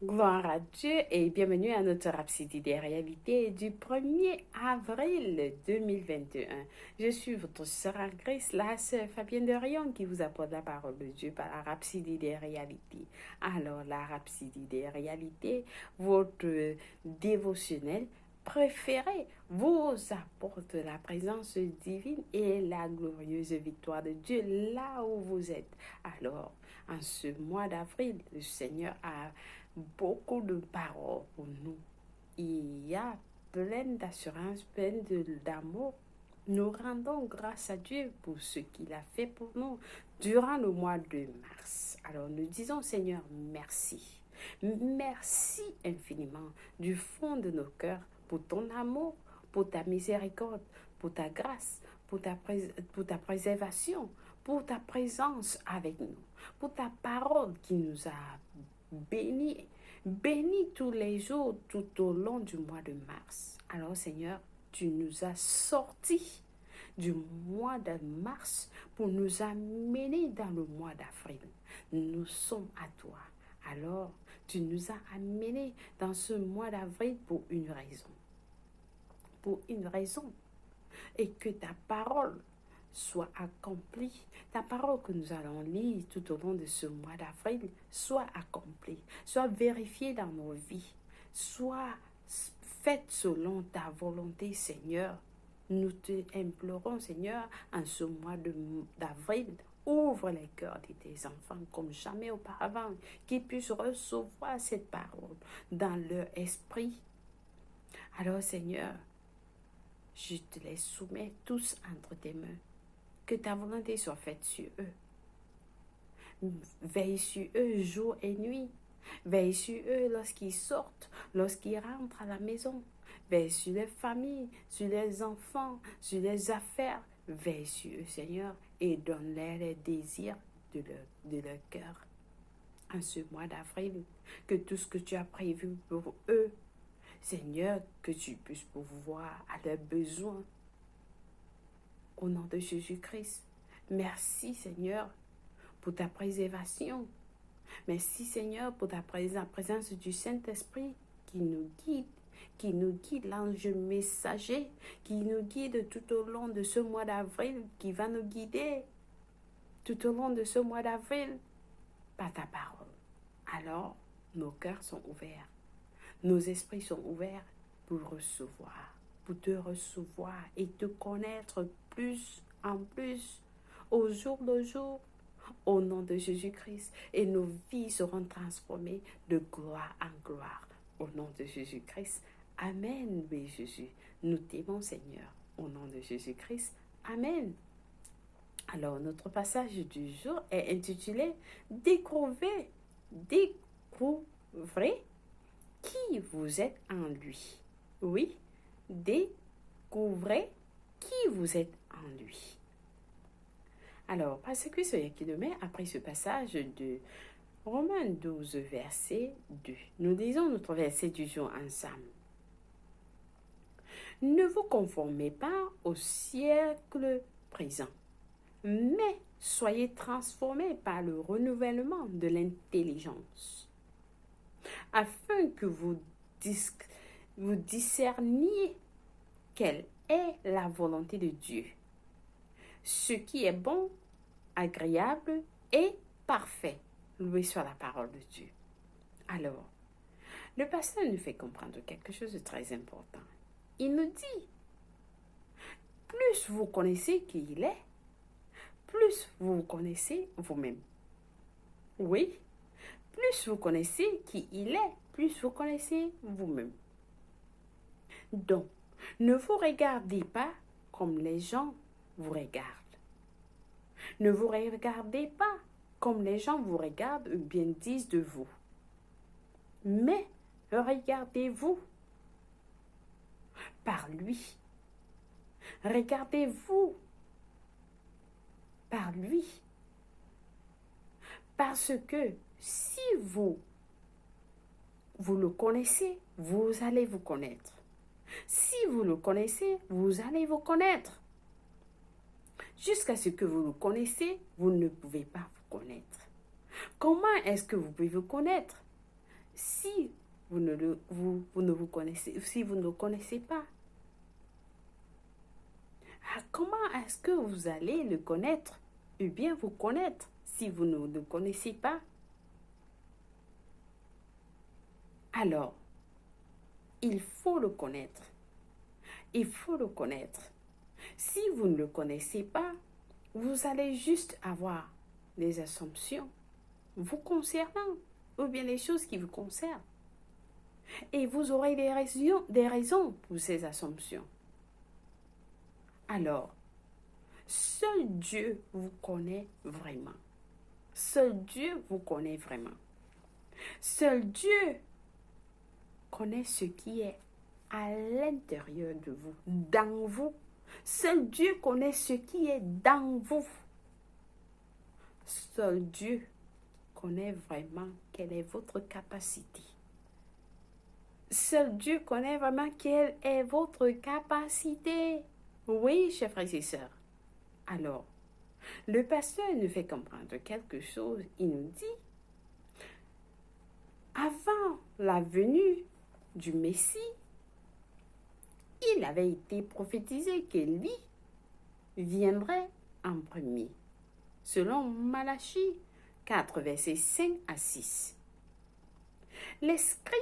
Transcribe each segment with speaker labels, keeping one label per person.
Speaker 1: Gloire à Dieu et bienvenue à notre Rhapsodie des réalités du 1er avril 2021. Je suis votre sœur Grace, la sœur Fabienne de Rion qui vous apporte la parole de Dieu par la Rhapsodie des réalités. Alors, la Rhapsodie des réalités, votre dévotionnel préféré, vous apporte la présence divine et la glorieuse victoire de Dieu là où vous êtes. Alors, en ce mois d'avril, le Seigneur a beaucoup de paroles pour nous. Il y a plein d'assurance, d'amour. Nous rendons grâce à Dieu pour ce qu'il a fait pour nous durant le mois de mars. Alors nous disons Seigneur, merci. Merci infiniment du fond de nos cœurs pour ton amour, pour ta miséricorde, pour ta grâce, pour ta préservation, pour ta présence avec nous, pour ta parole qui nous a bénis, bénis tous les jours tout au long du mois de mars. Alors Seigneur, tu nous as sortis du mois de mars pour nous amener dans le mois d'avril. Nous sommes à toi. Alors, tu nous as amenés dans ce mois d'avril pour une raison. Pour une raison. Et que ta parole soit accomplie. Ta parole que nous allons lire tout au long de ce mois d'avril soit accomplie, soit vérifiée dans nos vies, soit faite selon ta volonté, Seigneur. Nous te implorons, Seigneur, en ce mois d'avril, ouvre les cœurs de tes enfants comme jamais auparavant, qu'ils puissent recevoir cette parole dans leur esprit. Alors, Seigneur, je te les soumets tous entre tes mains. Que ta volonté soit faite sur eux. Veille sur eux jour et nuit. Veille sur eux lorsqu'ils sortent, lorsqu'ils rentrent à la maison. Veille sur les familles, sur les enfants, sur les affaires. Veille sur eux, Seigneur, et donne-leur les désirs de leur cœur. En ce mois d'avril, que tout ce que tu as prévu pour eux, Seigneur, que tu puisses pourvoir à leurs besoins. Au nom de Jésus-Christ, merci Seigneur pour ta préservation. Merci Seigneur pour la présence du Saint-Esprit qui nous guide, l'ange messager, qui nous guide tout au long de ce mois d'avril, qui va nous guider tout au long de ce mois d'avril par ta parole. Alors, nos cœurs sont ouverts, nos esprits sont ouverts pour te recevoir et te connaître plus en plus au jour le jour, au nom de Jésus-Christ. Et nos vies seront transformées de gloire en gloire, au nom de Jésus-Christ. Amen, oui Jésus. Nous t'aimons Seigneur, au nom de Jésus-Christ. Amen. Alors, notre passage du jour est intitulé « Découvrez, découvrez qui vous êtes en lui ». Oui, découvrez qui vous êtes en lui. Alors, parce que ce qui le met après ce passage de Romains 12, verset 2. Nous lisons notre verset du jour ensemble. Ne vous conformez pas au siècle présent, mais soyez transformés par le renouvellement de l'intelligence, afin que vous discerniez quelle est la volonté de Dieu, ce qui est bon, agréable et parfait. Loué soit la parole de Dieu. Alors, le pasteur nous fait comprendre quelque chose de très important. Il nous dit, plus vous connaissez qui il est, plus vous vous connaissez vous-même. Oui, plus vous connaissez qui il est, plus vous connaissez vous-même. Donc, ne vous regardez pas comme les gens vous regardent. Ne vous regardez pas comme les gens vous regardent ou bien disent de vous. Mais regardez-vous par lui. Regardez-vous par lui. Parce que si vous le connaissez, vous allez vous connaître. Si vous le connaissez, vous allez vous connaître. Jusqu'à ce que vous le connaissez, vous ne pouvez pas vous connaître. Comment est-ce que vous pouvez vous connaître? si vous ne vous connaissez, si vous ne le connaissez pas? Comment est-ce que vous allez le connaître ou bien vous connaître si vous ne le connaissez pas? Alors, il faut le connaître. Il faut le connaître. Si vous ne le connaissez pas, vous allez juste avoir des assumptions vous concernant ou bien les choses qui vous concernent. Et vous aurez des raisons pour ces assumptions. Alors, seul Dieu vous connaît vraiment. Seul Dieu vous connaît vraiment. Seul Dieu connaît ce qui est à l'intérieur de vous, dans vous. Seul Dieu connaît ce qui est dans vous. Seul Dieu connaît vraiment quelle est votre capacité. Seul Dieu connaît vraiment quelle est votre capacité. Oui, chers frères et sœurs. Alors, le pasteur nous fait comprendre quelque chose. Il nous dit, avant la venue du Messie, il avait été prophétisé qu'Élie viendrait en premier, selon Malachie 4, versets 5 à 6. Les scribes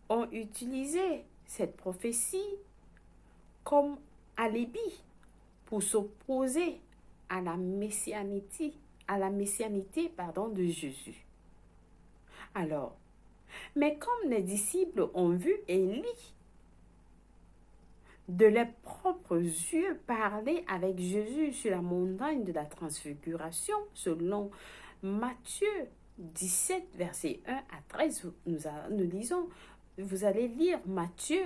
Speaker 1: ont utilisé cette prophétie comme alibi pour s'opposer à la messianité, de Jésus. Alors, mais comme les disciples ont vu Élie de leurs propres yeux parler avec Jésus sur la montagne de la transfiguration, selon Matthieu 17, versets 1 à 13, nous lisons, vous allez lire Matthieu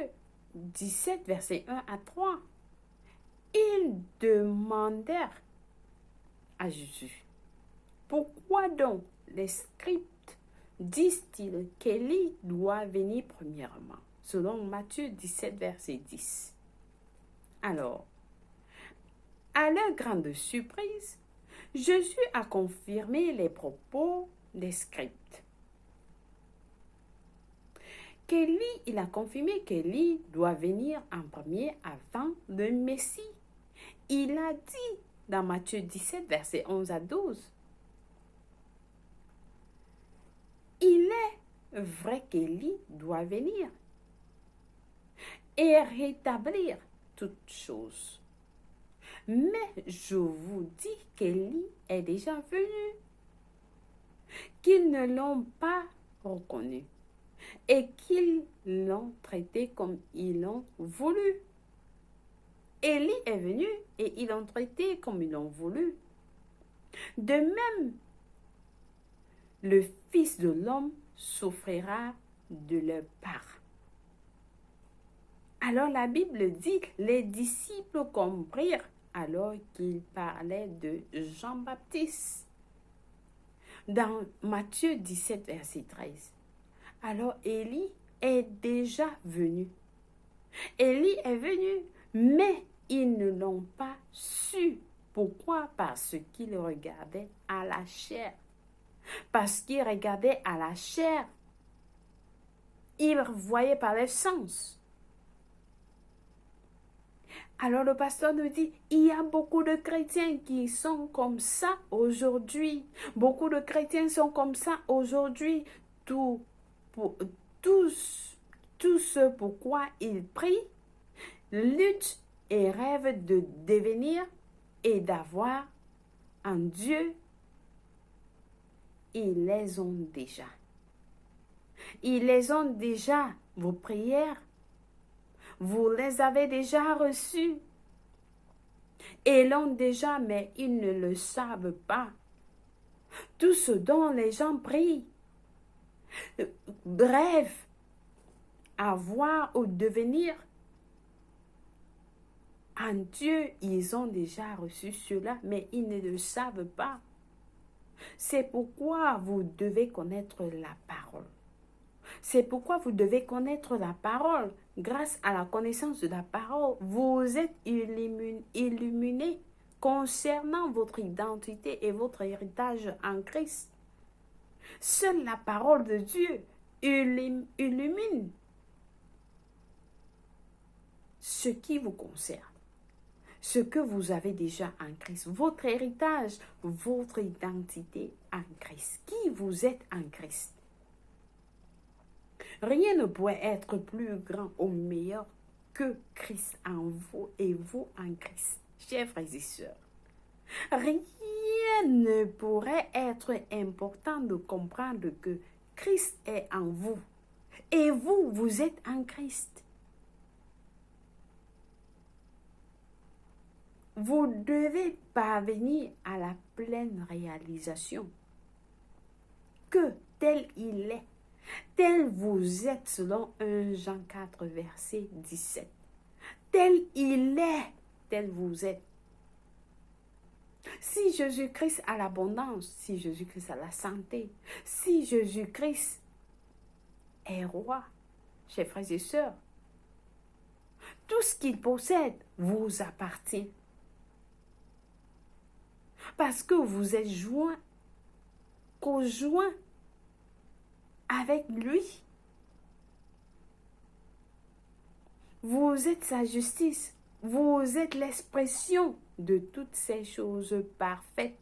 Speaker 1: 17, versets 1 à 3. Ils demandèrent à Jésus, pourquoi donc les scribes disent-ils qu'Élie doit venir premièrement, selon Matthieu 17, verset 10. Alors, à leur grande surprise, Jésus a confirmé les propos des scribes. Il a confirmé qu'Élie doit venir en premier avant le Messie. Il a dit dans Matthieu 17, versets 11 à 12, il est vrai qu'Élie doit venir et rétablir toutes choses. Mais je vous dis qu'Élie est déjà venu, qu'ils ne l'ont pas reconnu et qu'ils l'ont traité comme ils l'ont voulu. Élie est venu et ils l'ont traité comme ils l'ont voulu. De même, le Fils de l'homme souffrira de leur part. Alors la Bible dit, les disciples comprirent alors qu'il parlait de Jean-Baptiste. Dans Matthieu 17, verset 13. Alors Élie est déjà venu. Élie est venu, mais ils ne l'ont pas su. Pourquoi? Parce qu'ils regardaient à la chair. Parce qu'ils regardaient à la chair. Ils voyaient par les sens. Alors le pasteur nous dit, il y a beaucoup de chrétiens qui sont comme ça aujourd'hui. Beaucoup de chrétiens sont comme ça aujourd'hui. Tout ce pourquoi ils prient, luttent et rêvent de devenir et d'avoir un Dieu, ils les ont déjà. Ils les ont déjà, vos prières. Vous les avez déjà reçus et l'ont déjà, mais ils ne le savent pas. Tout ce dont les gens prient, rêvent, avoir ou devenir en Dieu, ils ont déjà reçu cela, mais ils ne le savent pas. C'est pourquoi vous devez connaître la parole. C'est pourquoi vous devez connaître la parole. Grâce à la connaissance de la parole, vous êtes illuminés concernant votre identité et votre héritage en Christ. Seule la parole de Dieu illumine ce qui vous concerne, ce que vous avez déjà en Christ, votre héritage, votre identité en Christ, qui vous êtes en Christ. Rien ne pourrait être plus grand ou meilleur que Christ en vous et vous en Christ, chers frères et sœurs. Rien ne pourrait être important de comprendre que Christ est en vous et vous, vous êtes en Christ. Vous devez parvenir à la pleine réalisation que tel il est, tel vous êtes selon 1 Jean 4, verset 17. Tel il est, tel vous êtes. Si Jésus-Christ a l'abondance, si Jésus-Christ a la santé, si Jésus-Christ est roi, chers frères et sœurs, tout ce qu'il possède vous appartient. Parce que vous êtes conjoint avec lui. Vous êtes sa justice. Vous êtes l'expression de toutes ces choses parfaites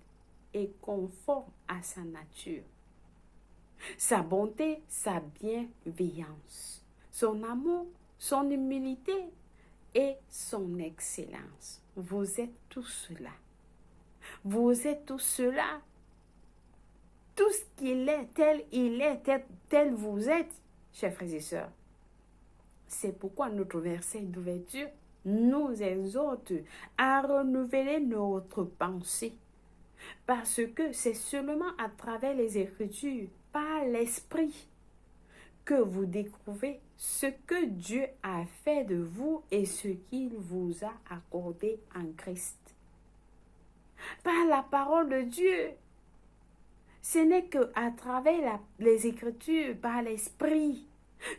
Speaker 1: et conformes à sa nature. Sa bonté, sa bienveillance, son amour, son humilité et son excellence. Vous êtes tout cela. Vous êtes tout cela. Tout ce qu'il est, tel vous êtes, chers frères et sœurs. C'est pourquoi notre verset d'ouverture nous exhorte à renouveler notre pensée. Parce que c'est seulement à travers les Écritures, par l'Esprit, que vous découvrez ce que Dieu a fait de vous et ce qu'il vous a accordé en Christ. Par la parole de Dieu. Ce n'est qu'à travers les Écritures, par l'Esprit,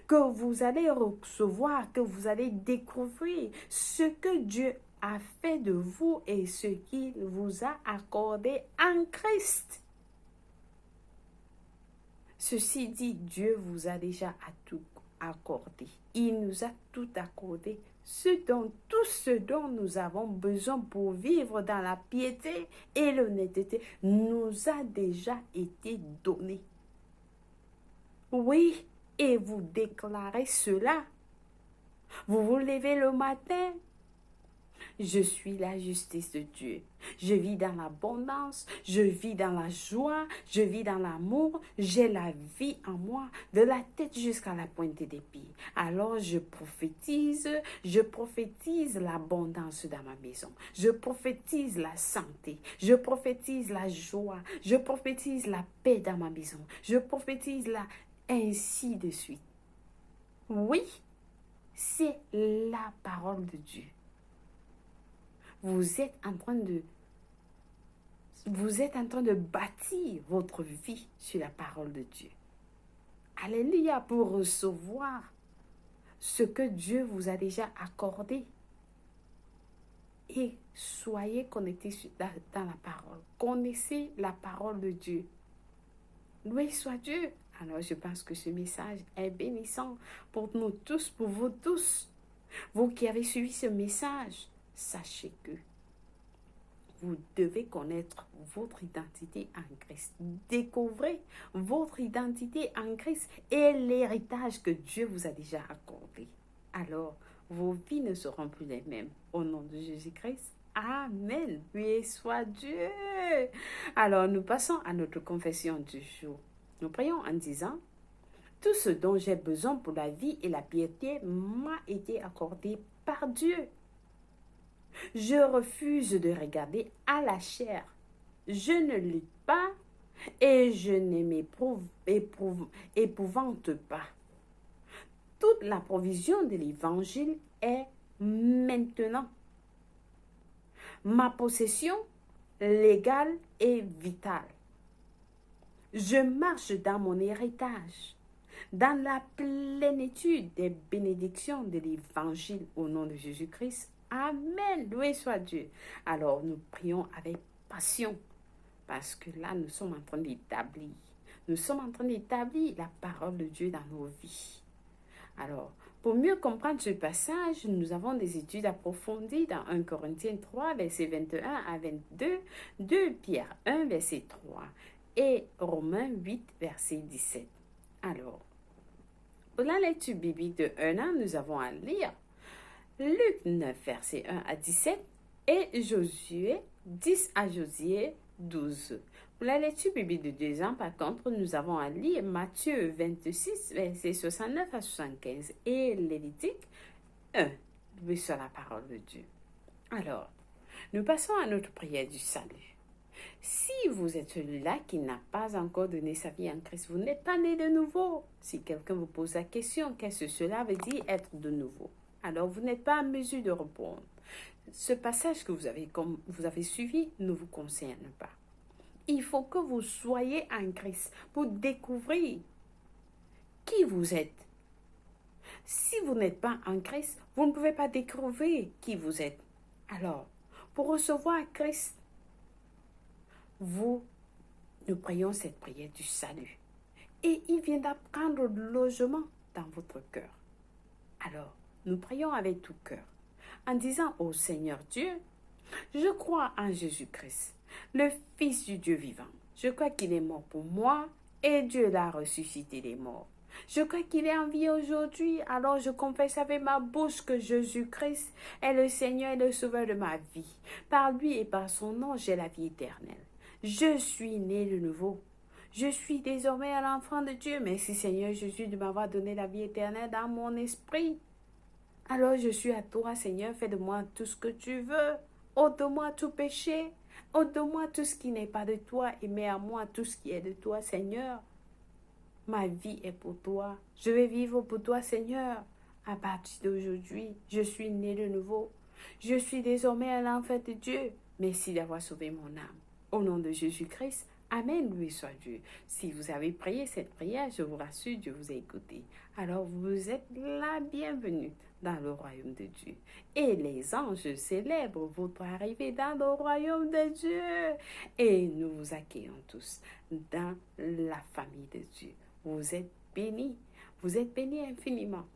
Speaker 1: que vous allez recevoir, que vous allez découvrir ce que Dieu a fait de vous et ce qu'il vous a accordé en Christ. Ceci dit, Dieu vous a déjà tout accordé. Il nous a tout accordé. Tout ce dont nous avons besoin pour vivre dans la piété et l'honnêteté nous a déjà été donné. Oui, et vous déclarez cela. Vous vous levez le matin. Je suis la justice de Dieu. Je vis dans l'abondance, je vis dans la joie, je vis dans l'amour. J'ai la vie en moi, de la tête jusqu'à la pointe des pieds. Alors je prophétise l'abondance dans ma maison. Je prophétise la santé. Je prophétise la joie. Je prophétise la paix dans ma maison. Je prophétise ainsi de suite. Oui, c'est la parole de Dieu. Vous êtes en train de bâtir votre vie sur la parole de Dieu. Alléluia, pour recevoir ce que Dieu vous a déjà accordé. Et soyez connectés dans la parole. Connaissez la parole de Dieu. Loué soit Dieu. Alors je pense que ce message est bénissant pour nous tous, pour vous tous. Vous qui avez suivi ce message, sachez que vous devez connaître votre identité en Christ. Découvrez votre identité en Christ et l'héritage que Dieu vous a déjà accordé. Alors, vos vies ne seront plus les mêmes. Au nom de Jésus-Christ, amen. Loué soit Dieu. Alors, nous passons à notre confession du jour. Nous prions en disant: tout ce dont j'ai besoin pour la vie et la piété m'a été accordé par Dieu. Je refuse de regarder à la chair. Je ne lutte pas et je ne m'épouvante pas. Toute la provision de l'évangile est maintenant ma possession légale et vitale. Je marche dans mon héritage, dans la plénitude des bénédictions de l'évangile au nom de Jésus-Christ. Amen. Loué soit Dieu. Alors nous prions avec passion parce que là nous sommes en train d'établir Nous sommes en train d'établir la parole de Dieu dans nos vies. Alors, pour mieux comprendre ce passage, nous avons des études approfondies dans 1 Corinthiens 3, versets 21 à 22, 2 Pierre 1, verset 3 et Romains 8, verset 17. Alors, pour la lecture biblique de 1 an, nous avons à lire Luc 9, verset 1 à 17 et Josué 10 à Josué 12. Pour la lecture biblique de 2 ans, par contre, nous avons à lire Matthieu 26, verset 69 à 75 et Lévitique 1, sur la parole de Dieu. Alors, nous passons à notre prière du salut. Si vous êtes celui-là qui n'a pas encore donné sa vie en Christ, vous n'êtes pas né de nouveau. Si quelqu'un vous pose la question, qu'est-ce que cela veut dire être de nouveau? Alors, vous n'êtes pas en mesure de répondre. Ce passage que vous avez suivi ne vous concerne pas. Il faut que vous soyez en Christ pour découvrir qui vous êtes. Si vous n'êtes pas en Christ, vous ne pouvez pas découvrir qui vous êtes. Alors, pour recevoir Christ, nous prions cette prière du salut. Et il vient d'apprendre le logement dans votre cœur. Alors, nous prions avec tout cœur, en disant au Seigneur Dieu, je crois en Jésus-Christ, le Fils du Dieu vivant. Je crois qu'il est mort pour moi et Dieu l'a ressuscité des morts. Je crois qu'il est en vie aujourd'hui, alors je confesse avec ma bouche que Jésus-Christ est le Seigneur et le Sauveur de ma vie. Par lui et par son nom, j'ai la vie éternelle. Je suis né de nouveau. Je suis désormais un enfant de Dieu. Merci Seigneur Jésus de m'avoir donné la vie éternelle dans mon esprit. Alors je suis à toi Seigneur, fais de moi tout ce que tu veux. Ôte de moi tout péché. Ôte de moi tout ce qui n'est pas de toi et mets à moi tout ce qui est de toi Seigneur. Ma vie est pour toi. Je vais vivre pour toi Seigneur. À partir d'aujourd'hui, je suis né de nouveau. Je suis désormais un enfant de Dieu. Merci d'avoir sauvé mon âme. Au nom de Jésus-Christ, Amen, loué soit Dieu. Si vous avez prié cette prière, je vous rassure, Dieu vous a écouté. Alors vous êtes la bienvenue dans le royaume de Dieu. Et les anges célèbrent votre arrivée dans le royaume de Dieu. Et nous vous accueillons tous dans la famille de Dieu. Vous êtes bénis. Vous êtes bénis infiniment.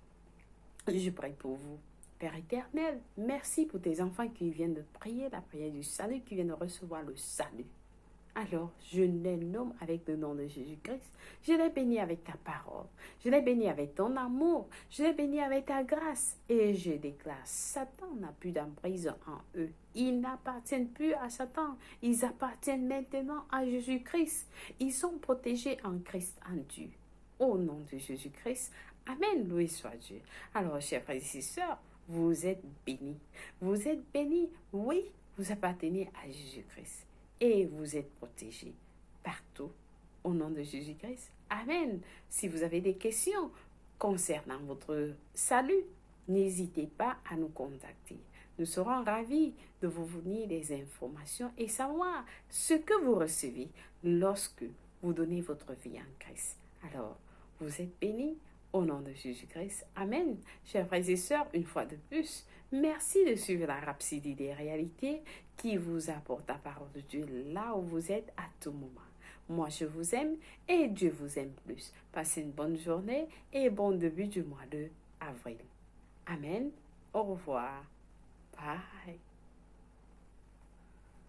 Speaker 1: Je prie pour vous. Père éternel, merci pour tes enfants qui viennent de prier la prière du salut, qui viennent de recevoir le salut. Alors, je les nomme avec le nom de Jésus-Christ. Je les bénis avec ta parole. Je les bénis avec ton amour. Je les bénis avec ta grâce. Et je déclare, Satan n'a plus d'emprise en eux. Ils n'appartiennent plus à Satan. Ils appartiennent maintenant à Jésus-Christ. Ils sont protégés en Christ, en Dieu. Au nom de Jésus-Christ. Amen, loué soit Dieu. Alors, chers frères et sœurs, vous êtes bénis. Vous êtes bénis, oui, vous appartenez à Jésus-Christ. Et vous êtes protégés partout au nom de Jésus-Christ. Amen. Si vous avez des questions concernant votre salut, n'hésitez pas à nous contacter. Nous serons ravis de vous fournir des informations et savoir ce que vous recevez lorsque vous donnez votre vie en Christ. Alors, vous êtes bénis au nom de Jésus-Christ. Amen. Chers frères et sœurs, une fois de plus, merci de suivre la Rhapsodie des réalités qui vous apporte la parole de Dieu là où vous êtes à tout moment. Moi, je vous aime et Dieu vous aime plus. Passez une bonne journée et bon début du mois de avril. Amen. Au revoir. Bye.